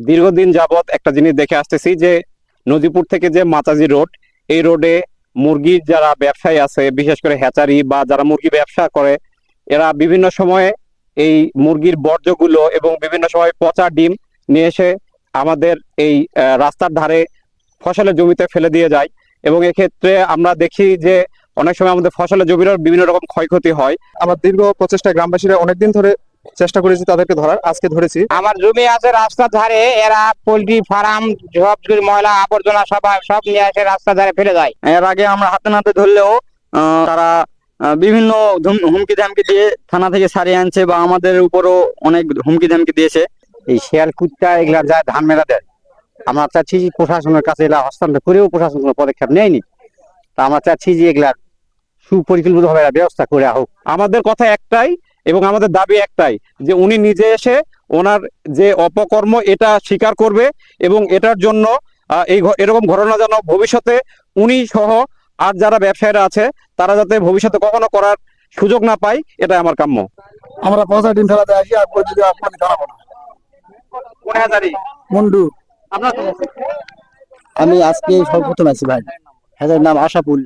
দীর্ঘদিন যাবৎ একটা জিনিস দেখে আসতেছি যে নদীপুর থেকে যে মাচাজি রোড, এই রোডে মুরগির যারা ব্যবসায়ী আছে, বিশেষ করে হ্যাচারি বা যারা মুরগি ব্যবসা করে, এরা বিভিন্ন সময়ে এই মুরগির বর্জ্যগুলো এবং বিভিন্ন সময় পচা ডিম নিয়ে এসে আমাদের এই রাস্তার ধারে ফসলের জমিতে ফেলে দিয়ে যায়। এবং এক্ষেত্রে আমরা দেখি যে অনেক সময় আমাদের ফসলের জমিরও বিভিন্ন রকম ক্ষয়ক্ষতি হয়। আমার দীর্ঘ প্রচেষ্টা, গ্রামবাসীরা অনেকদিন ধরে চেষ্টা করেছি তাদেরকে ধরার, আজকে ধরেছি। আমার জমি আছে রাস্তার ধারে, এরা পোল্ট্রি ফার্ম সব ময়লা আবর্জনা সব নিয়ে এসে রাস্তার ধারে ফেলে যায়। এর আগে আমরা হাতে নাতে ধরলেও তারা বিভিন্ন হুমকি ধামকি দিয়ে থানা থেকে ছাড়িয়ে আনছে বা আমাদের উপরও অনেক হুমকি ধামকি দিয়েছে। এই শিয়াল কুত্তা এগুলা যায় ধান মেলা দেয়। আমরা চাচ্ছি প্রশাসনের কাছে এগুলা হস্তান্তর করেও প্রশাসন কোনো পদক্ষেপ নেয়নি। তা আমরা চাচ্ছি যে এগুলা সুপরিকল্পিতভাবে ব্যবস্থা করে হোক। আমাদের কথা একটাই এবং আমাদের দাবি একটাই যে উনি নিজে এসে ওনার যে অপকর্ম এটা স্বীকার করবে এবং এটার জন্য এরকম ঘটনা যেন ভবিষ্যতে উনি সহ আর যারা ব্যবসায়ীরা আছে তারা যাতে ভবিষ্যতে কখনো করার সুযোগ না পায়, এটাই আমার কাম্য। আমরা পচা ডিম ফেলাতে আসি, আর যদি আপনাকে জানাবো না। কোন হ্যাচারি? মন্ডু। আমি আজকে সর্বপ্রথম আছি ভাই। হ্যাঁ, নাম আশাফুল।